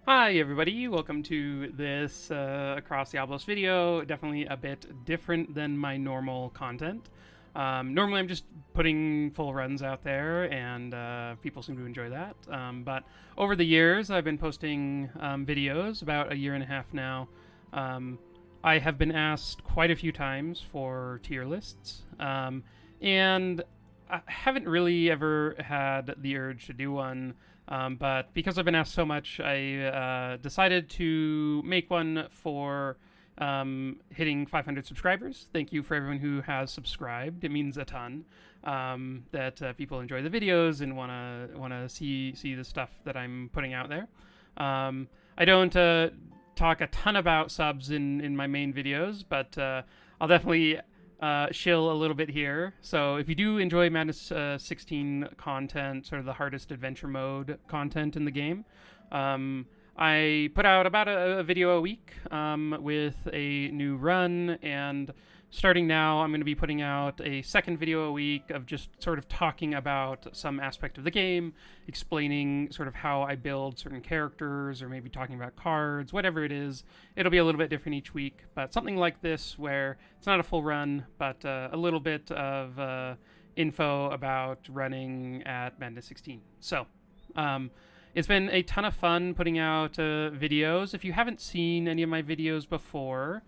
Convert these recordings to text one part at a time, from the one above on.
Hi everybody, welcome to this Across the Obelisk video. Definitely a bit different than my normal content. Normally I'm just putting full runs out there and people seem to enjoy that. But over the years I've been posting videos, about a year and a half now. Um, I have been asked quite a few times for tier lists. And I haven't really ever had the urge to do one, but because I've been asked so much, I decided to make one for hitting 500 subscribers. Thank you for everyone who has subscribed. It means a ton that people enjoy the videos and wanna see the stuff that I'm putting out there. I don't talk a ton about subs in my main videos, but I'll definitely shill a little bit here. So if you do enjoy Madness 16 content, sort of the hardest adventure mode content in the game, I put out about a video a week with a new run, and starting now, I'm going to be putting out a second video a week of just sort of talking about some aspect of the game, explaining sort of how I build certain characters, or maybe talking about cards, whatever it is. It'll be a little bit different each week, but something like this where it's not a full run, but a little bit of info about running at Madness 16. So, it's been a ton of fun putting out videos. If you haven't seen any of my videos before,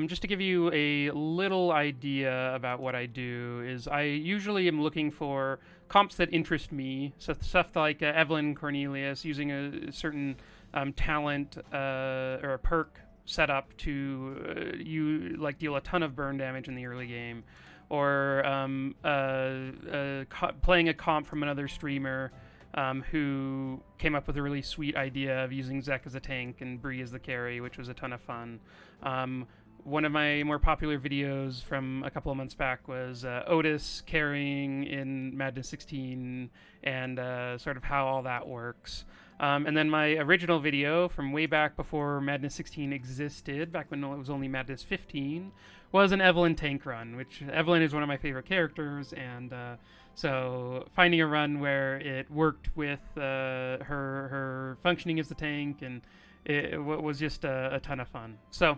just to give you a little idea about what I do, is I usually am looking for comps that interest me. So stuff like Evelyn, Cornelius, using a certain talent or a perk setup to you like deal a ton of burn damage in the early game, or playing a comp from another streamer who came up with a really sweet idea of using Zek as a tank and Brie as the carry, which was a ton of fun. One of my more popular videos from a couple of months back was Otis carrying in Madness 16 and sort of how all that works. And then my original video from way back before Madness 16 existed, back when it was only Madness 15, was an Evelyn tank run, which Evelyn is one of my favorite characters, and so finding a run where it worked with her functioning as the tank, and it was just a ton of fun. So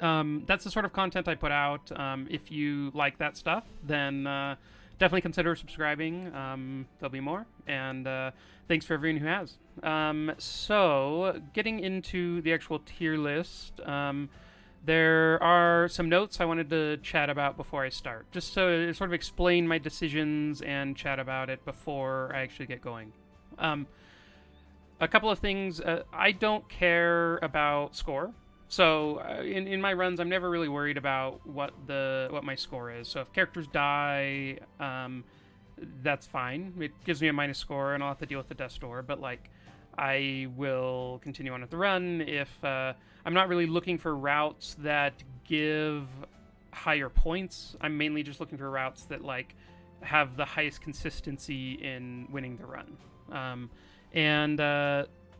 that's the sort of content I put out. If you like that stuff, then definitely consider subscribing. There'll be more, and thanks for everyone who has. So, getting into the actual tier list, there are some notes I wanted to chat about before I start, just to sort of explain my decisions and chat about it before I actually get going. A couple of things. I don't care about score. So in my runs, I'm never really worried about what my score is. So if characters die, that's fine. It gives me a minus score, and I'll have to deal with the death store. But like, I will continue on with the run. If I'm not really looking for routes that give higher points, I'm mainly just looking for routes that like have the highest consistency in winning the run. And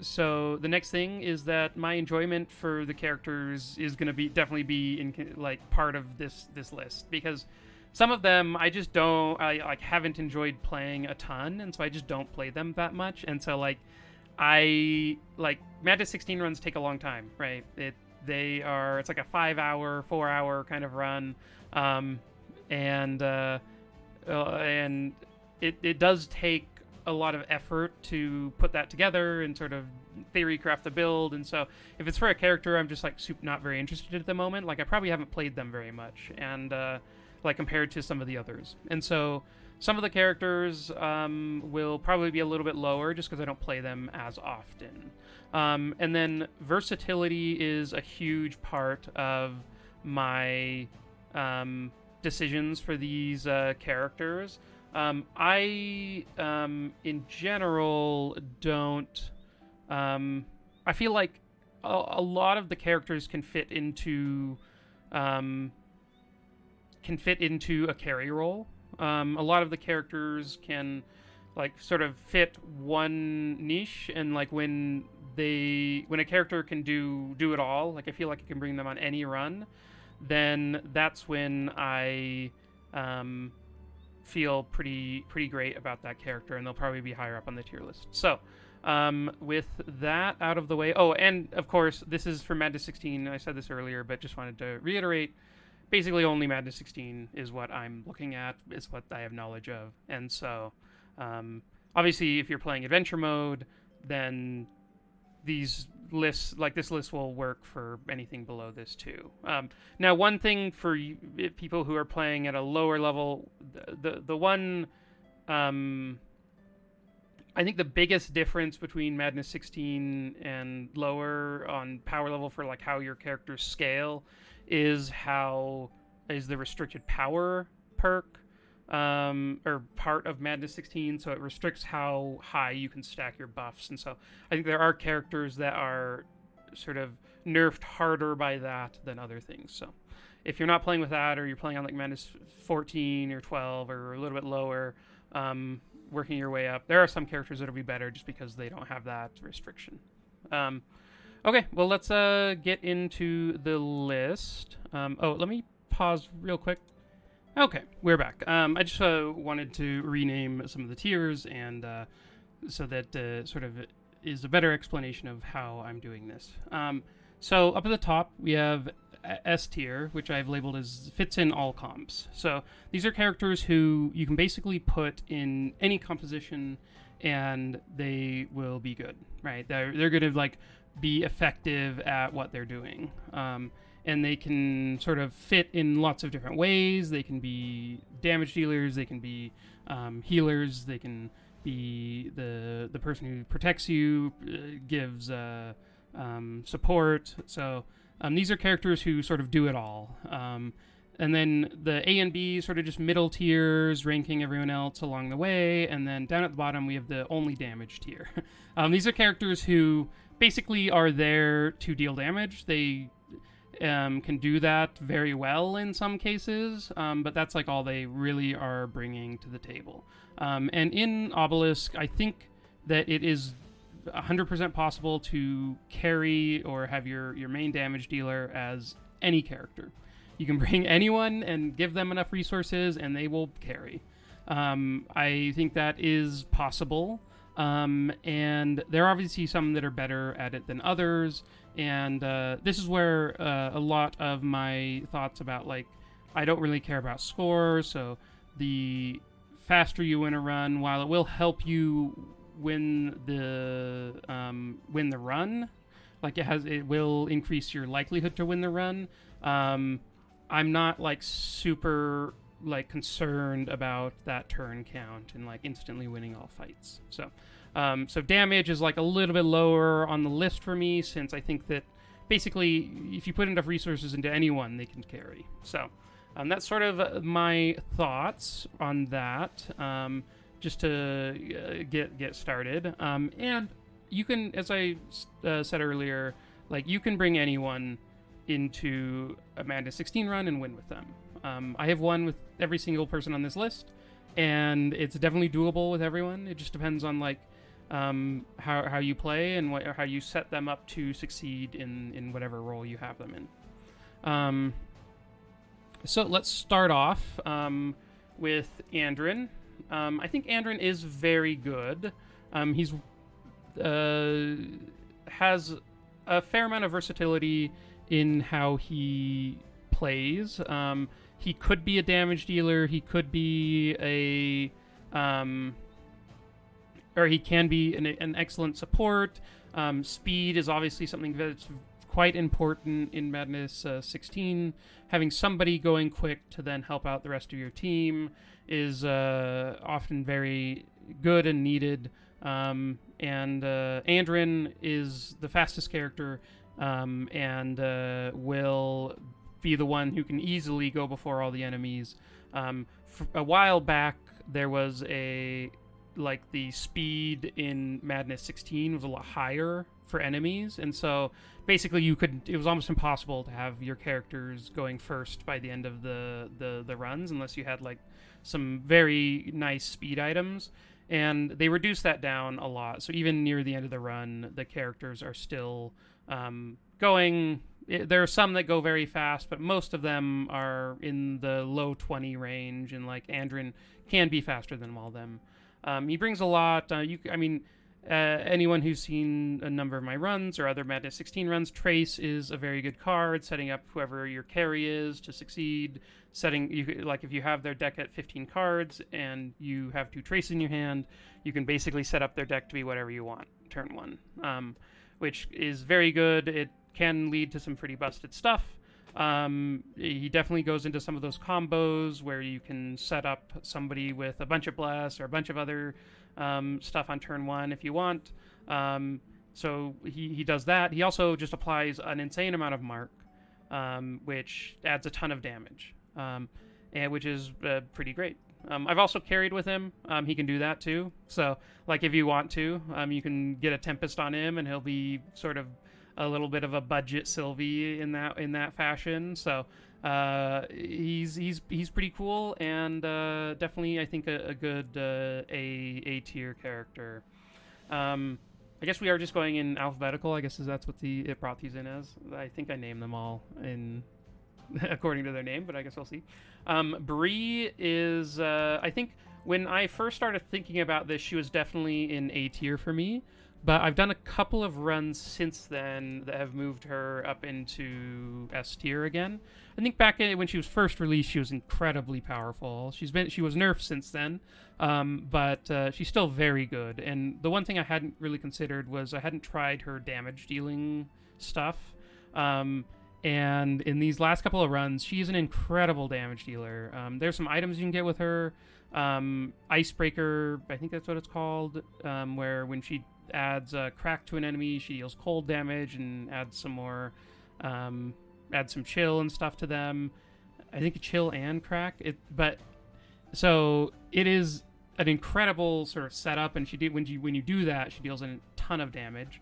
so the next thing is that my enjoyment for the characters is going to be definitely be in like part of this list, because some of them I like haven't enjoyed playing a ton, and so I just don't play them that much. And so like I like Madness 16 runs take a long time, right? It's like a 5 hour, 4 hour kind of run, and it does take a lot of effort to put that together and sort of theory craft the build. And so if it's for a character I'm just like not very interested at the moment, like I probably haven't played them very much, and like compared to some of the others. And so some of the characters will probably be a little bit lower just because I don't play them as often. And then versatility is a huge part of my decisions for these characters. I, in general, don't. I feel like a lot of the characters can fit into a carry role. A lot of the characters can like sort of fit one niche, and like when a character can do it all, like I feel like I can bring them on any run, then that's when I feel pretty great about that character, and they'll probably be higher up on the tier list. So, with that out of the way, oh, and of course, this is for Madness 16. I said this earlier, but just wanted to reiterate. Basically, only Madness 16 is what I'm looking at, is what I have knowledge of, and so, obviously, if you're playing adventure mode, then these lists, like this list, will work for anything below this too. Now, one thing for people who are playing at a lower level, the one, I think the biggest difference between Madness 16 and lower on power level for like how your characters scale is the restricted power perk. Or part of Madness 16, so it restricts how high you can stack your buffs. And so I think there are characters that are sort of nerfed harder by that than other things. So if you're not playing with that, or you're playing on like Madness 14 or 12 or a little bit lower, working your way up, there are some characters that'll be better just because they don't have that restriction. Okay, well, let's get into the list. Let me pause real quick. Okay, we're back. I just wanted to rename some of the tiers, and so that sort of is a better explanation of how I'm doing this. So up at the top, we have S tier, which I've labeled as fits in all comps. So these are characters who you can basically put in any composition, and they will be good, right? They're going to like be effective at what they're doing. And they can sort of fit in lots of different ways. They can be damage dealers. They can be healers. They can be the person who protects you, gives support. So these are characters who sort of do it all. And then the A and B sort of just middle tiers, ranking everyone else along the way. And then down at the bottom, we have the only damage tier. These are characters who basically are there to deal damage. They can do that very well in some cases, but that's like all they really are bringing to the table. And in Obelisk, I think that it is 100% possible to carry or have your main damage dealer as any character. You can bring anyone and give them enough resources and they will carry. I think that is possible. And there are obviously some that are better at it than others. And this is where a lot of my thoughts about, like, I don't really care about score, so the faster you win a run, while it will help you win the run, like it will increase your likelihood to win the run. I'm not like super like concerned about that turn count and like instantly winning all fights. So damage is like a little bit lower on the list for me, since I think that basically if you put enough resources into anyone, they can carry. So that's sort of my thoughts on that, just to get started. And you can, as I said earlier, like you can bring anyone into a Madness 16 run and win with them. I have won with every single person on this list, and it's definitely doable with everyone. It just depends on like how you play and how you set them up to succeed in whatever role you have them in. So let's start off with Andrin. I think Andrin is very good. He's has a fair amount of versatility in how he plays. He could be a damage dealer. He could be or he can be an excellent support. Speed is obviously something that's quite important in Madness 16. Having somebody going quick to then help out the rest of your team is often very good and needed. And Andrin is the fastest character, and will be the one who can easily go before all the enemies. A while back, there was the speed in Madness 16 was a lot higher for enemies, and so basically it was almost impossible to have your characters going first by the end of the runs unless you had like some very nice speed items, and they reduced that down a lot. So even near the end of the run, the characters are still going there are some that go very fast, but most of them are in the low 20 range, and like Andrin can be faster than all of them. He brings a lot. Anyone who's seen a number of my runs or other Madness 16 runs, Trace is a very good card, setting up whoever your carry is to succeed. If you have their deck at 15 cards and you have 2 Trace in your hand, you can basically set up their deck to be whatever you want turn 1, which is very good. It can lead to some pretty busted stuff. He definitely goes into some of those combos where you can set up somebody with a bunch of Bless or a bunch of other stuff on turn 1 if you want. So he does that. He also just applies an insane amount of Mark, which adds a ton of damage, and which is pretty great. I've also carried with him. He can do that too. So, like, if you want to, you can get a Tempest on him, and he'll be sort of a little bit of a budget Sylvie in that fashion. So, he's pretty cool, and definitely I think a good A tier character. I guess we are just going in alphabetical. I guess that's what it brought these in as. I think I named them all in according to their name, but I guess we'll see. Brie is, I think when I first started thinking about this, she was definitely in A tier for me, but I've done a couple of runs since then that have moved her up into S tier again. I think back when she was first released, she was incredibly powerful. She was nerfed since then, but she's still very good. And the one thing I hadn't really considered was I hadn't tried her damage dealing stuff. And in these last couple of runs, she's an incredible damage dealer. There's some items you can get with her. Icebreaker, I think that's what it's called, where when she adds crack to an enemy, she deals cold damage and adds some more, adds some chill and stuff to them. I think chill and crack. So it is an incredible sort of setup, and when you do that, she deals a ton of damage.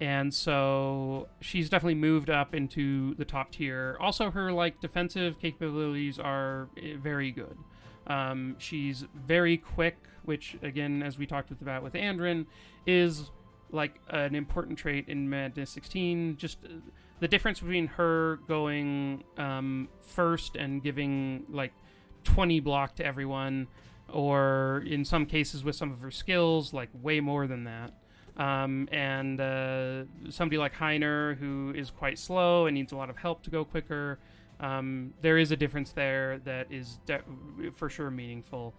And so she's definitely moved up into the top tier. Also, her defensive capabilities are very good. She's very quick, which again, as we talked about with Andrin, is like an important trait in Madness 16. Just the difference between her going first and giving 20 block to everyone, or in some cases with some of her skills, way more than that. And somebody like Heiner, who is quite slow and needs a lot of help to go quicker, there is a difference there that is for sure meaningful.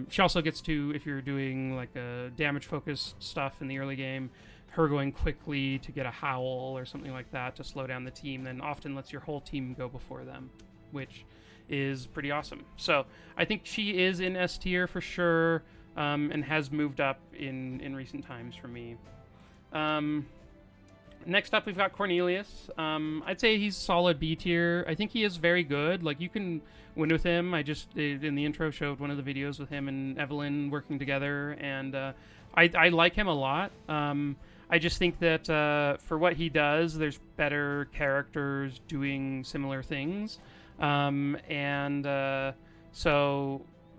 She also gets to, if you're doing a damage-focused stuff in the early game, her going quickly to get a howl or something like that to slow down the team, then often lets your whole team go before them, which is pretty awesome. So I think she is in S tier for sure. And has moved up in recent times for me. Next up, we've got Cornelius. I'd say he's solid B tier. I think he is very good. You can win with him. I just, in the intro, showed one of the videos with him and Evelyn working together, and I like him a lot. I just think that for what he does, there's better characters doing similar things.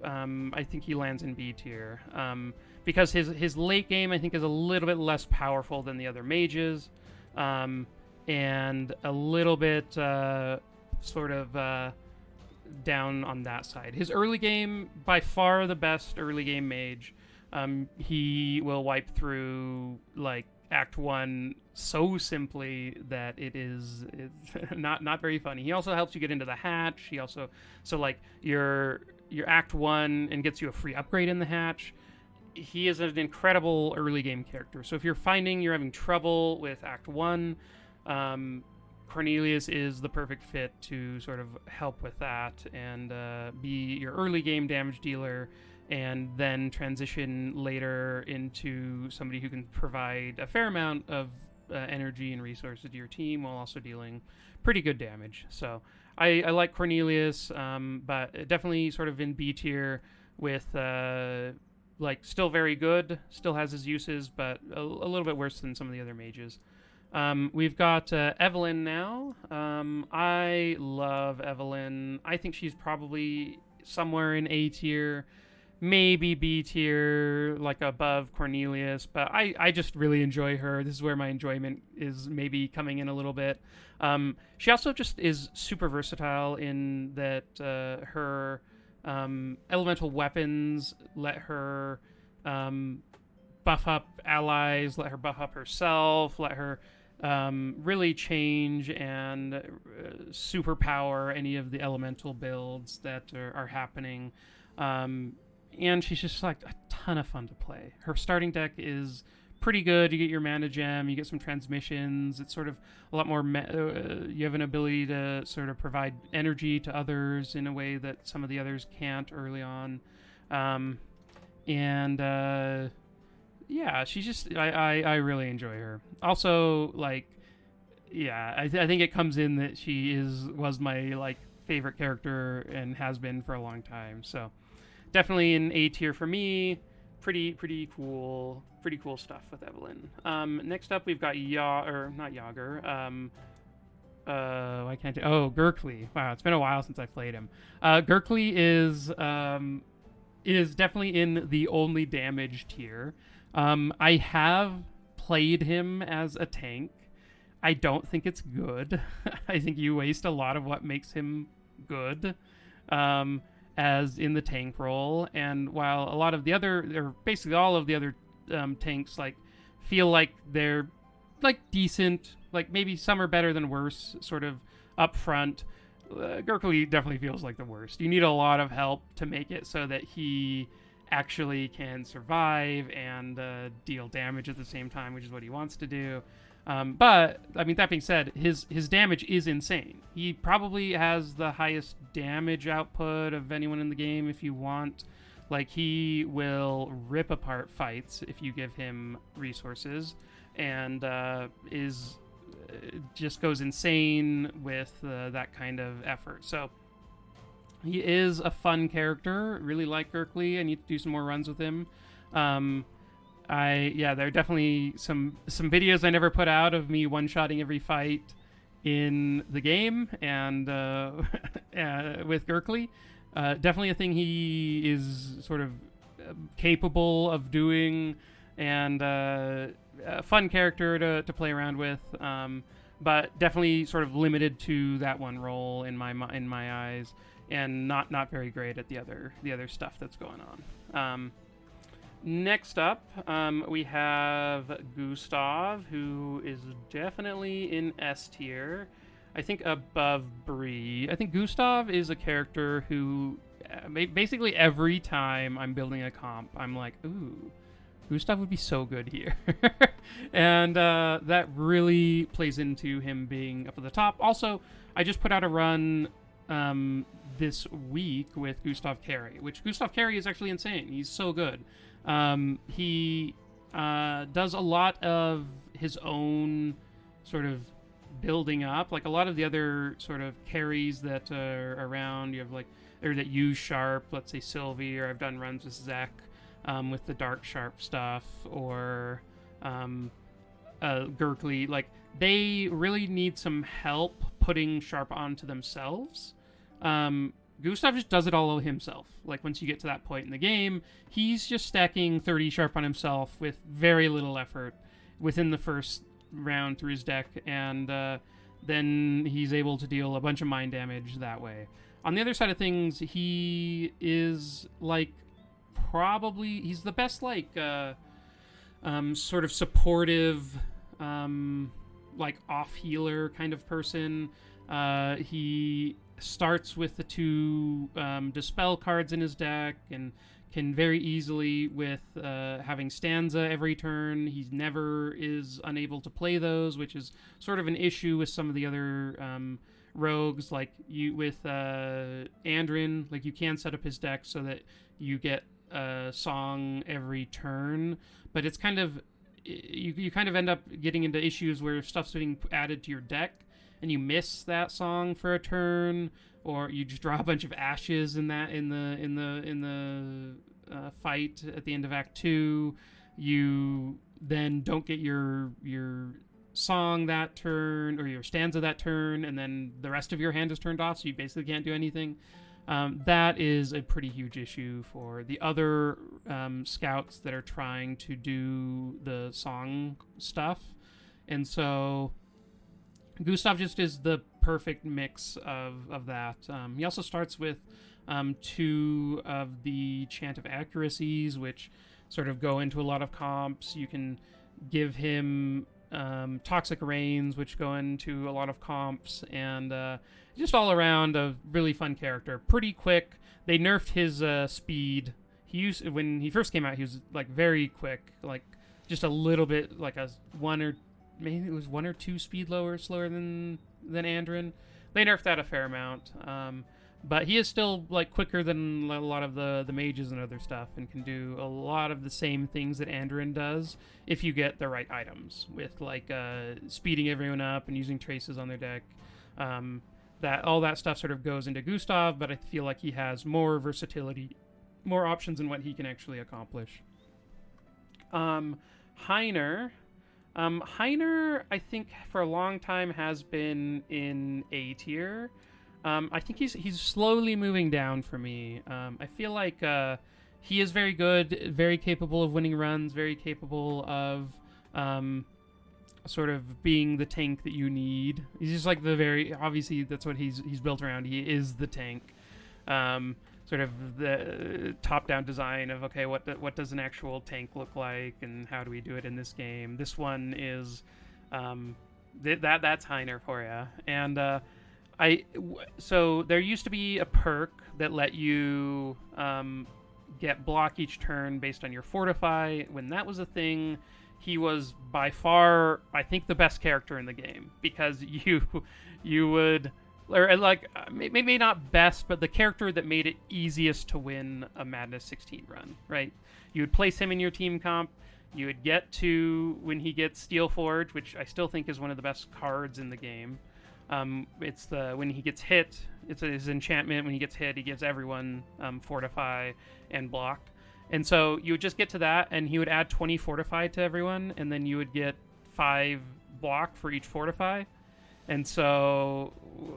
I think he lands in B tier because his late game, I think, is a little bit less powerful than the other mages, and a little bit down on that side. His early game, by far the best early game mage. He will wipe through Act 1 so simply that it's not very funny. He also helps you get into the hatch. He also your Act 1 and gets you a free upgrade in the hatch. He is an incredible early game character. So if you're finding you're having trouble with Act 1, Cornelius is the perfect fit to sort of help with that and be your early game damage dealer, and then transition later into somebody who can provide a fair amount of energy and resources to your team while also dealing pretty good damage. So I like Cornelius, but definitely sort of in B tier with still very good, still has his uses, but a little bit worse than some of the other mages. We've got Evelyn now. I love Evelyn. I think she's probably somewhere in A tier. maybe B tier, like above Cornelius, but I just really enjoy her. This is where my enjoyment is maybe coming in a little bit. She also just is super versatile in that her elemental weapons let her buff up allies, let her buff up herself, let her really change and superpower any of the elemental builds that are happening. And she's just like a ton of fun to play. Her starting deck is pretty good. You get your mana gem, you get some transmissions. It's sort of a lot more. You have an ability to sort of provide energy to others in a way that some of the others can't early on. And yeah, she's just I really enjoy her. Also, like, yeah, I think it comes in that she was my like favorite character and has been for a long time. So definitely an A tier for me. Pretty cool stuff with Evelyn. Next up we've got not Yager. Why can't I? Oh, Gurkley. Wow, it's been a while since I played him. Gurkley is definitely in the only damage tier. I have played him as a tank. I don't think it's good. I think you waste a lot of what makes him good. As in the tank role, and while a lot of the other, or basically all of the other tanks, like feel like they're like decent, like maybe some are better than worse, sort of up front. Gurkley definitely feels like the worst. You need a lot of help to make it so that he actually can survive and deal damage at the same time, which is what he wants to do. But I mean, that being said, his damage is insane. He probably has the highest damage output of anyone in the game. If you want, like, he will rip apart fights if you give him resources, and just goes insane with that kind of effort. So he is a fun character. Really like Gurkley. I need to do some more runs with him. There are definitely some videos I never put out of me one-shotting every fight in the game, and with Gurkley. Definitely a thing he is sort of capable of doing, and a fun character to play around with, but definitely sort of limited to that one role in my eyes, and not very great at the other stuff that's going on. Next up, we have Gustav, who is definitely in S tier. I think above Brie. I think Gustav is a character who basically every time I'm building a comp, I'm like, ooh, Gustav would be so good here. And that really plays into him being up at the top. Also, I just put out a run this week with Gustav Carey, which Gustav Carey is actually insane. He's so good. He does a lot of his own sort of building up, like a lot of the other sort of carries that are around. You have like, or that use sharp, let's say Sylvie, or I've done runs with Zek with the dark sharp stuff, or Gurkley. Like, they really need some help putting sharp onto themselves. Gustav just does it all himself. Like, once you get to that point in the game, he's just stacking 30 sharp on himself with very little effort within the first round through his deck, and then he's able to deal a bunch of mind damage that way. On the other side of things, he is like he's the best like sort of supportive like off healer kind of person. He starts with the 2 Dispel cards in his deck, and can very easily, with having Stanza every turn, he never is unable to play those, which is sort of an issue with some of the other rogues. Like, you with Andrin, like, you can set up his deck so that you get a song every turn, but it's kind of, you kind of end up getting into issues where stuff's being added to your deck and you miss that song for a turn, or you just draw a bunch of ashes in the fight at the end of Act 2. You then don't get your song that turn, or your stanza that turn, and then the rest of your hand is turned off, so you basically can't do anything. That is a pretty huge issue for the other scouts that are trying to do the song stuff. And so Gustav just is the perfect mix of that. He also starts with 2 of the Chant of Accuracies, which sort of go into a lot of comps. You can give him Toxic Rains, which go into a lot of comps, and just all around a really fun character. Pretty quick. They nerfed his speed. When he first came out, he was like very quick, like just a little bit, like a 1 or maybe it was 1 or 2 speed slower than Andrin. They nerfed that a fair amount. But he is still like quicker than a lot of the mages and other stuff, and can do a lot of the same things that Andrin does if you get the right items, with like speeding everyone up and using traces on their deck. That all that stuff sort of goes into Gustav, but I feel like he has more versatility, more options in what he can actually accomplish. Heiner. Heiner, I think for a long time has been in A tier. I think he's slowly moving down for me. I feel like he is very good, very capable of winning runs, very capable of sort of being the tank that you need. He's just like obviously that's what he's built around. He is the tank. Sort of the top-down design of, okay, what does an actual tank look like, and how do we do it in this game? This one is that's Heiner for you. And so there used to be a perk that let you get block each turn based on your fortify. When that was a thing, he was by far, I think, the best character in the game, because you would, or like maybe not best, but the character that made it easiest to win a Madness 16 run. Right? You would place him in your team comp. You would get to when he gets Steel Forge, which I still think is one of the best cards in the game. It's when he gets hit, it's his enchantment. When he gets hit, he gives everyone fortify and block. And so you would just get to that, and he would add 20 fortify to everyone, and then you would get 5 block for each fortify. And so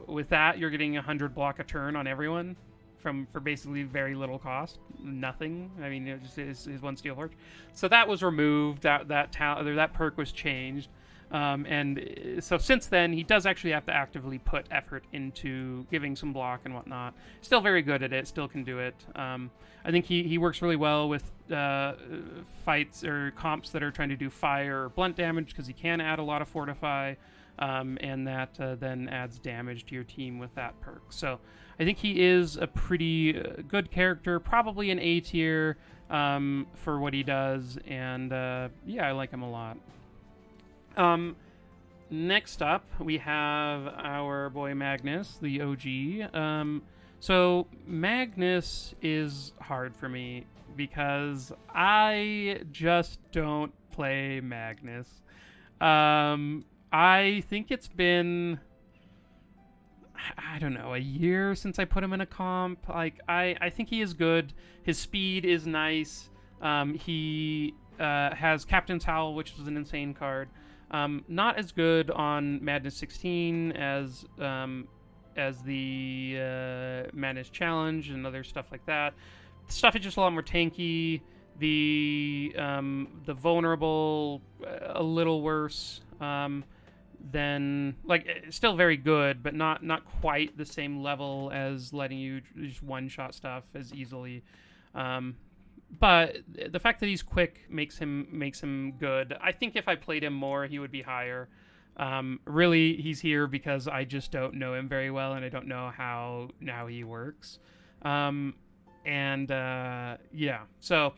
with that, you're getting 100 block a turn on everyone for basically very little cost, nothing. I mean, it just his 1 Steel Forge. So that was removed. That perk was changed. And so since then, he does actually have to actively put effort into giving some block and whatnot. Still very good at it. Still can do it. I think he works really well with fights or comps that are trying to do fire or blunt damage, because he can add a lot of fortify, and that then adds damage to your team with that perk. So I think he is a pretty good character, probably an A tier for what he does, and yeah, I like him a lot. Next up, we have our boy Magnus, the OG. So Magnus is hard for me because I just don't play Magnus. I think it's been, I don't know, a year since I put him in a comp. Like, I think he is good. His speed is nice. He has Captain's Howl, which is an insane card. Not as good on Madness 16 as the Madness Challenge and other stuff like that. Stuff is just a lot more tanky. The vulnerable a little worse than, like, still very good, but not quite the same level as letting you just one-shot stuff as easily. But the fact that he's quick makes him good. I think if I played him more, he would be higher. Really, he's here because I just don't know him very well, and I don't know how he works. Yeah, so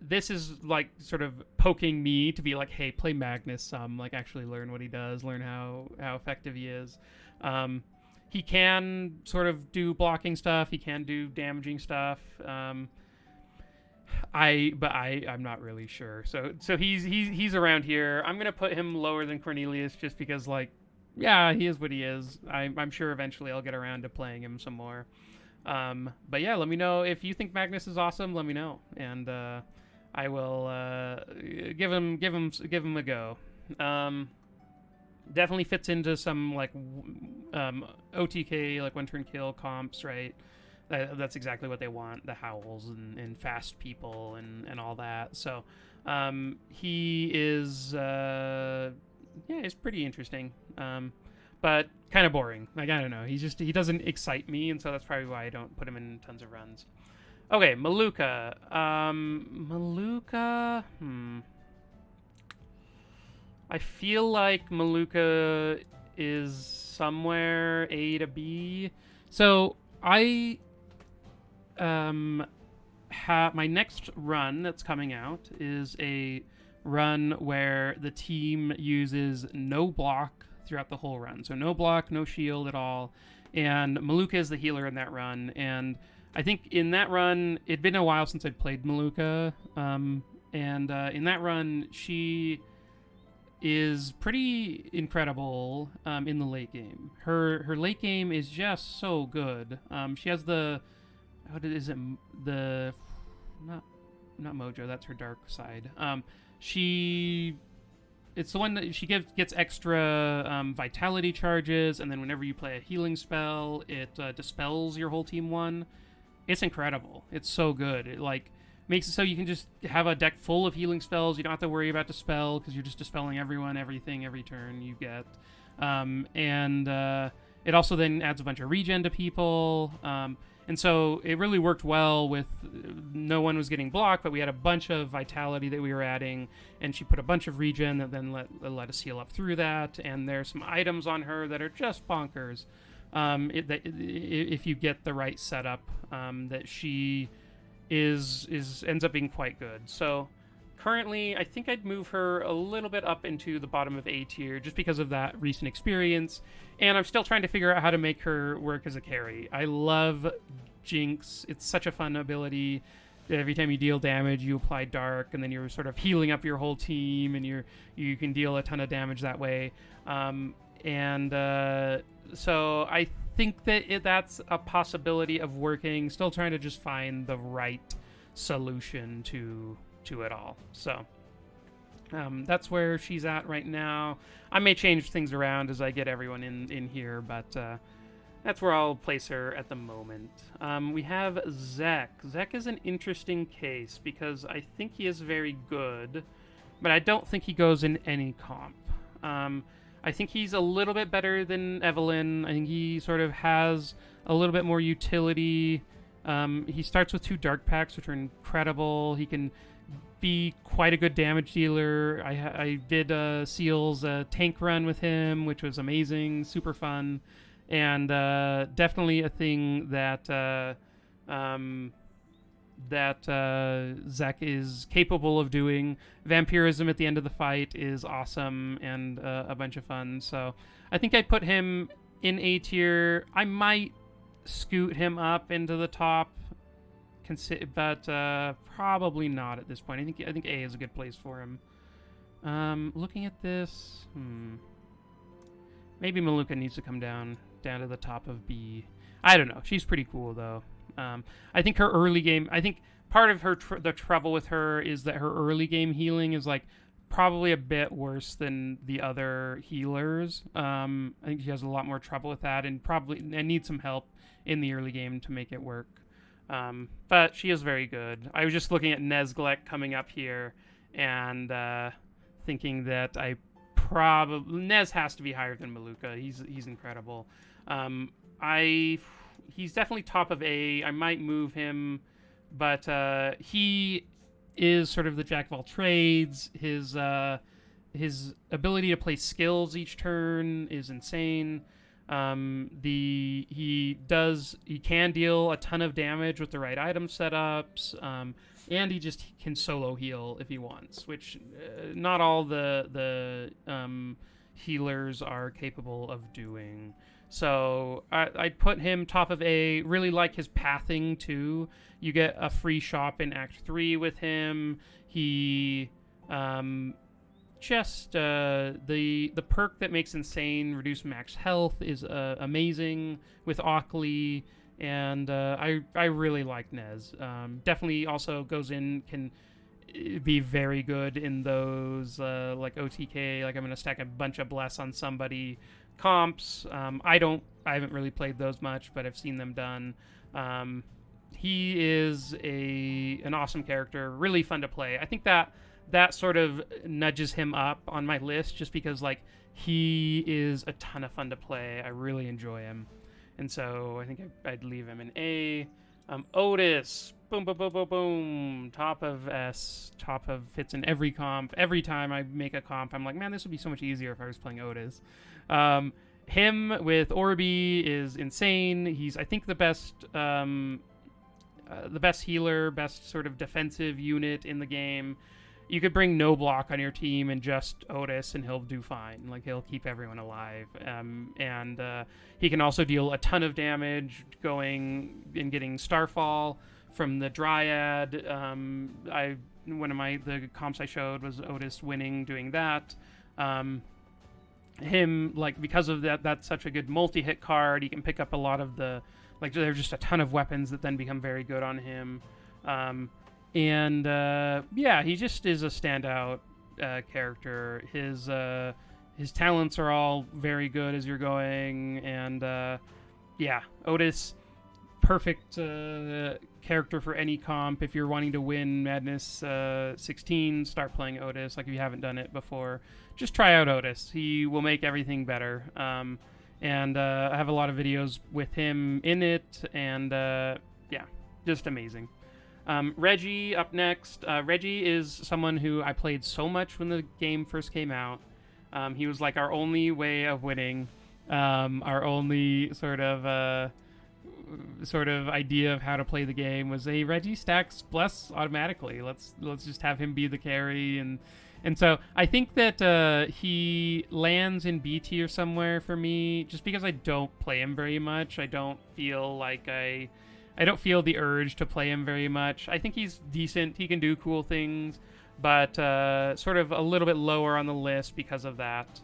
this is like sort of poking me to be like, hey, play Magnus some, like actually learn what he does, learn how effective he is. He can sort of do blocking stuff. He can do damaging stuff. I'm not really sure. So he's around here. I'm gonna put him lower than Cornelius just because, like, yeah, he is what he is. I'm sure eventually I'll get around to playing him some more. But yeah, let me know if you think Magnus is awesome. Let me know, and I will give him a go. Definitely fits into some like OTK, like one turn kill comps, right? That's exactly what they want, the howls and fast people and all that. So he is he's pretty interesting, but kind of boring. Like, I don't know, he doesn't excite me, and so that's probably why I don't put him in tons of runs. Okay, Maluka. Maluka. I feel like Maluka is somewhere A to B. So I my next run that's coming out is a run where the team uses no block throughout the whole run. So no block, no shield at all. And Maluka is the healer in that run. And I think in that run, it'd been a while since I'd played Maluka. In that run, she is pretty incredible in the late game. Her late game is just so good. She has the not Mojo, that's her dark side. It's the one that she gets extra vitality charges, and then whenever you play a healing spell, it dispels your whole team one. It's incredible. It's so good. It like makes it so you can just have a deck full of healing spells. You don't have to worry about dispel because you're just dispelling everyone, everything, every turn you get. It also then adds a bunch of regen to people. And so it really worked well with no one was getting blocked, but we had a bunch of vitality that we were adding, and she put a bunch of regen that then let us heal up through that. And there's some items on her that are just bonkers. If you get the right setup, that she ends up being quite good. So currently, I think I'd move her a little bit up into the bottom of A tier just because of that recent experience. And I'm still trying to figure out how to make her work as a carry. I love Jinx. It's such a fun ability. Every time you deal damage, you apply Dark, and then you're sort of healing up your whole team, and you can deal a ton of damage that way. So I think that that's a possibility of working. Still trying to just find the right solution to it all. So that's where she's at right now. I may change things around as I get everyone in here, but that's where I'll place her at the moment. We have Zek. Zek is an interesting case because I think he is very good, but I don't think he goes in any comp. I think he's a little bit better than Evelyn. I think he sort of has a little bit more utility. He starts with 2 dark packs, which are incredible. He can be quite a good damage dealer. I did Seal's tank run with him, which was amazing, super fun, and definitely a thing that Zek is capable of doing. Vampirism at the end of the fight is awesome and a bunch of fun. So I think I'd put him in A tier. I might scoot him up into the top, but probably not at this point. I think A is a good place for him. Looking at this, maybe Maluka needs to come down to the top of B. I don't know. She's pretty cool though. I think her early game. I think part of her the trouble with her is that her early game healing is like probably a bit worse than the other healers. I think she has a lot more trouble with that, and needs some help in the early game to make it work. But she is very good. I was just looking at Nezglek coming up here and thinking that Nez has to be higher than Maluka. He's incredible. He's definitely top of A. I might move him, but he is sort of the jack of all trades. His ability to play skills each turn is insane. He can deal a ton of damage with the right item setups, and he just can solo heal if he wants, which not all the healers are capable of doing. So I'd put him top of A. Really like his pathing too. You get a free shop in Act 3 with him. He the perk that makes Insane reduce max health is amazing with Ockley, and I really like Nez. Definitely also goes in, be very good in those like OTK, like I'm gonna stack a bunch of bless on somebody comps. I haven't really played those much, but I've seen them done. He is an awesome character, really fun to play. I think that sort of nudges him up on my list just because like he is a ton of fun to play. I really enjoy him, and so I think I'd leave him in A. Otis, boom, boom, boom, boom, boom, top of S, top of fits in every comp. Every time I make a comp, I'm like, man, this would be so much easier if I was playing Otis. Him with Orby is insane. He's, I think, the best healer, best sort of defensive unit in the game. You could bring no block on your team and just Otis, and he'll do fine. Like, he'll keep everyone alive. And he can also deal a ton of damage going and getting Starfall from the Dryad. One of the comps I showed was Otis winning doing that. Him, like, because of that's such a good multi-hit card. He can pick up a lot of there's just a ton of weapons that then become very good on him. He just is a standout character. His talents are all very good as you're going, and Otis, perfect character for any comp. If you're wanting to win Madness 16, start playing Otis. Like, if you haven't done it before, just try out Otis. He will make everything better. I have a lot of videos with him in it, and just amazing. Reggie up next. Reggie is someone who I played so much when the game first came out. He was like our only way of winning, our only sort of idea of how to play the game was, hey, Reggie stacks bless automatically. Let's just have him be the carry, and so I think that he lands in B tier somewhere for me, just because I don't play him very much. I don't feel the urge to play him very much. I think he's decent. He can do cool things, but sort of a little bit lower on the list because of that.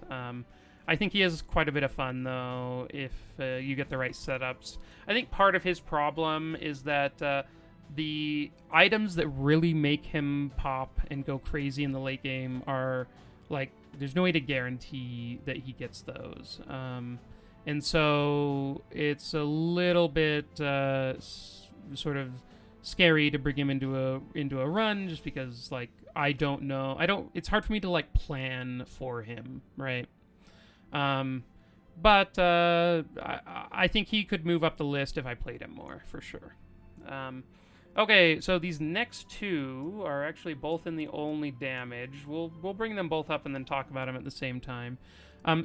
I think he has quite a bit of fun, though, if you get the right setups. I think part of his problem is that the items that really make him pop and go crazy in the late game are, like, there's no way to guarantee that he gets those. And so it's a little bit sort of scary to bring him into a run, just because, like, I don't know. It's hard for me to, like, plan for him, right? But I think he could move up the list if I played him more, for sure. Okay, so these next two are actually both in the only damage. We'll bring them both up and then talk about them at the same time.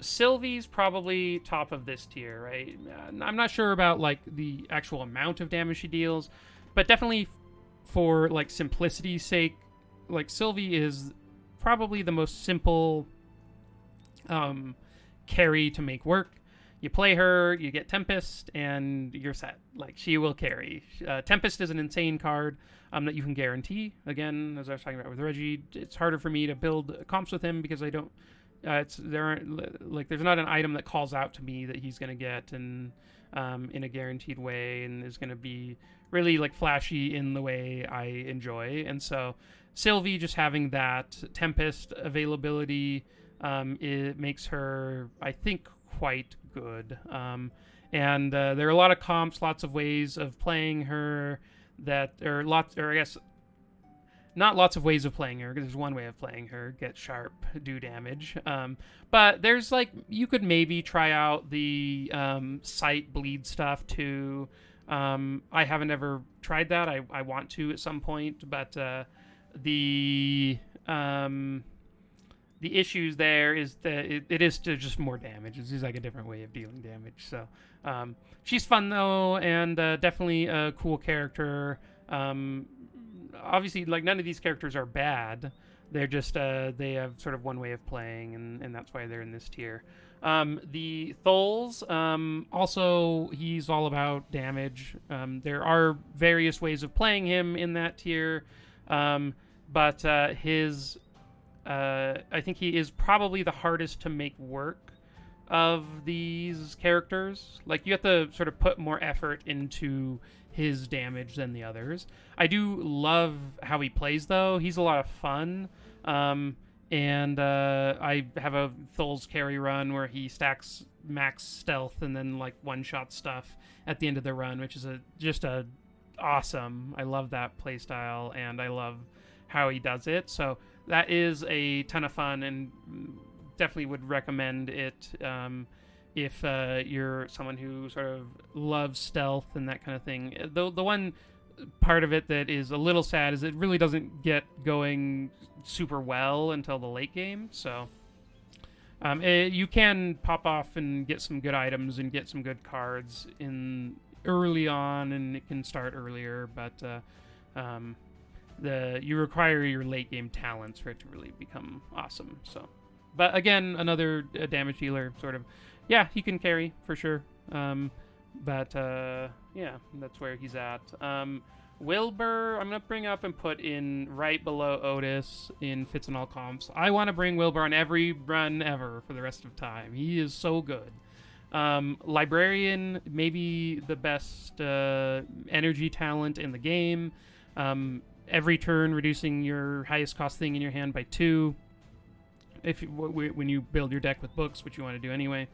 Sylvie's probably top of this tier, right? I'm not sure about, like, the actual amount of damage she deals, but definitely for, like, simplicity's sake, like, Sylvie is probably the most simple carry to make work. You play her, you get Tempest, and you're set. Like, she will carry. Tempest is an insane card that you can guarantee. Again, as I was talking about with Reggie, it's harder for me to build comps with him because I don't. There's not an item that calls out to me that he's going to get in a guaranteed way and is going to be really, like, flashy in the way I enjoy. And so Sylvie, just having that Tempest availability, it makes her, I think, quite good. And there are a lot of comps, lots of ways of playing her not lots of ways of playing her, because there's one way of playing her: get sharp, do damage. But there's, like, you could maybe try out the sight bleed stuff too. I haven't ever tried that. I want to at some point, but the issues there is that it is just more damage. It's just like a different way of dealing damage. So she's fun, though, and definitely a cool character. Obviously, like, none of these characters are bad. They're just they have sort of one way of playing, and that's why they're in this tier. The Tholes, also, he's all about damage. There are various ways of playing him in that tier, but I think he is probably the hardest to make work, of these characters. Like, you have to sort of put more effort into his damage than the others. I do love how he plays, though. He's a lot of fun. And I have a Thul's carry run where he stacks max stealth and then like one-shot stuff at the end of the run, which is just awesome. I love that playstyle, and I love how he does it. So that is a ton of fun, and definitely would recommend it if you're someone who sort of loves stealth and that kind of thing. The one part of it that is a little sad is it really doesn't get going super well until the late game. So you can pop off and get some good items and get some good cards in early on, and it can start earlier, but you require your late game talents for it to really become awesome. So, but again, another damage dealer, sort of. Yeah, he can carry for sure. But yeah, that's where he's at. Wilbur, I'm gonna bring up and put in right below Otis in fits and all comps. I want to bring Wilbur on every run ever for the rest of time. He is so good. Librarian, maybe the best energy talent in the game. Every turn, reducing your highest cost thing in your hand by 2. When you build your deck with books, which you want to do anyway,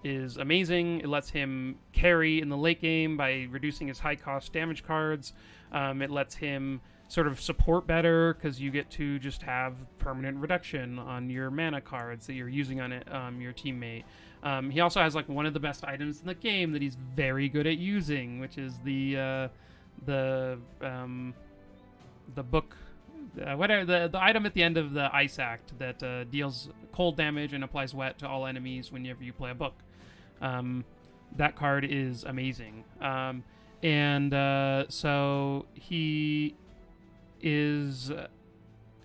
is amazing. It lets him carry in the late game by reducing his high cost damage cards. It lets him sort of support better because you get to just have permanent reduction on your mana cards that you're using on it, your teammate. He also has like one of the best items in the game that he's very good at using, which is the book, whatever the item at the end of the Ice Act that deals cold damage and applies wet to all enemies whenever you play a book. That card is amazing, and so he is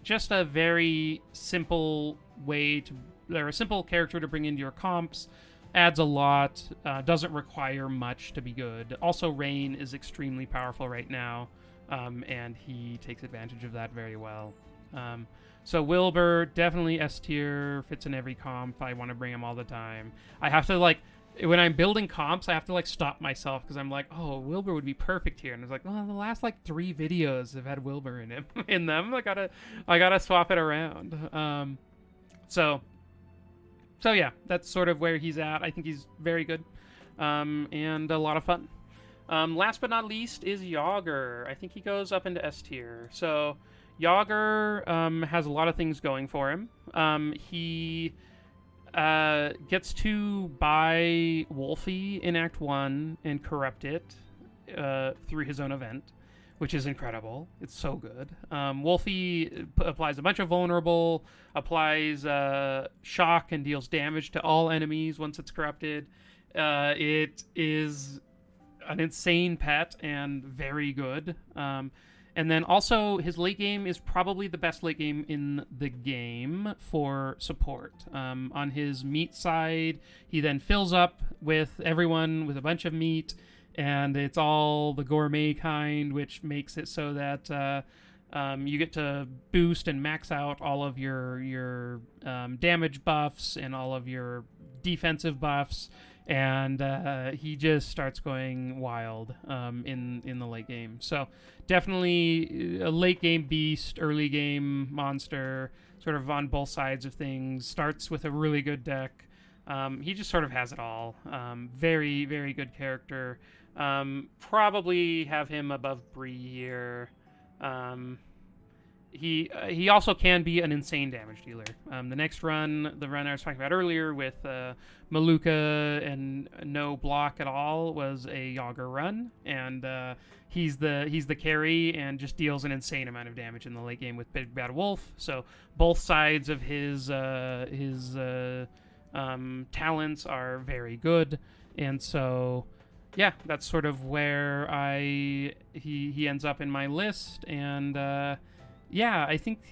just a very simple a simple character to bring into your comps. Adds a lot, doesn't require much to be good. Also, Rain is extremely powerful right now, and he takes advantage of that very well. So Wilbur, definitely S tier, fits in every comp. I want to bring him all the time. I have to, like, when I'm building comps, I have to, like, stop myself because I'm like, oh, Wilbur would be perfect here. And it's like, well, the last, like, 3 videos have had Wilbur in them. I gotta swap it around. So yeah, that's sort of where he's at. I think he's very good, and a lot of fun. Last but not least is Yager. I think he goes up into S tier. So Yager has a lot of things going for him. He gets to buy Wolfie in Act 1 and corrupt it through his own event, which is incredible. It's so good. Wolfie applies a bunch of vulnerable, applies shock, and deals damage to all enemies once it's corrupted. It is an insane pet and very good. And then also, his late game is probably the best late game in the game for support. On his meat side, he then fills up with everyone with a bunch of meat, and it's all the gourmet kind, which makes it so that you get to boost and max out all of your damage buffs and all of your defensive buffs, and he just starts going wild in the late game. So definitely a late game beast, early game monster, sort of on both sides of things. Starts with a really good deck. He just sort of has it all. Very, very good character. Probably have him above Brie here. He also can be an insane damage dealer. The next run, the run I was talking about earlier with Maluka and no block at all, was a Yager run, and he's the carry and just deals an insane amount of damage in the late game with Big Bad Wolf. So both sides of his talents are very good, and so yeah, that's sort of where he ends up in my list, and yeah, I think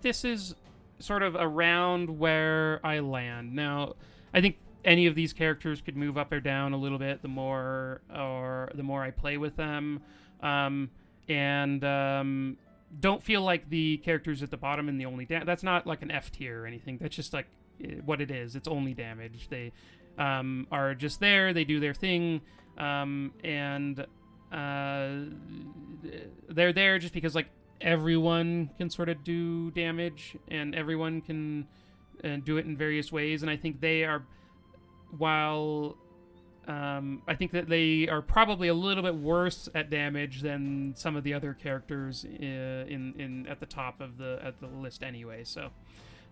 this is sort of around where I land. Now, I think any of these characters could move up or down a little bit the more I play with them, and don't feel like the characters at the bottom and the only that's not like an F tier or anything. That's just like what it is. It's only damage. They are just there. They do their thing, and they're there just because like everyone can sort of do damage, and everyone can do it in various ways. And I think they are, while I think that they are probably a little bit worse at damage than some of the other characters in at the top of the list anyway. So,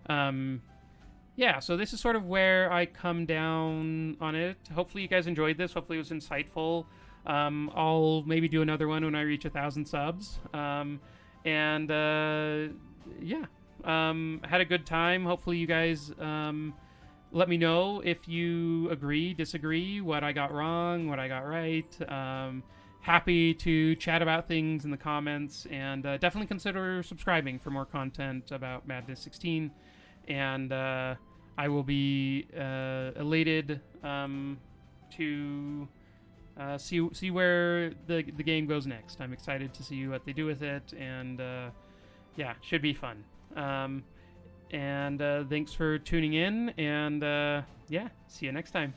yeah. So this is sort of where I come down on it. Hopefully you guys enjoyed this. Hopefully it was insightful. I'll maybe do another one when I reach 1,000 subs. And yeah, had a good time. Hopefully you guys let me know if you agree, disagree, what I got wrong, what I got right. Happy to chat about things in the comments, and definitely consider subscribing for more content about Madness 16. And I will be elated to see where the game goes next. I'm excited to see what they do with it, and yeah, should be fun. And thanks for tuning in, and yeah, see you next time.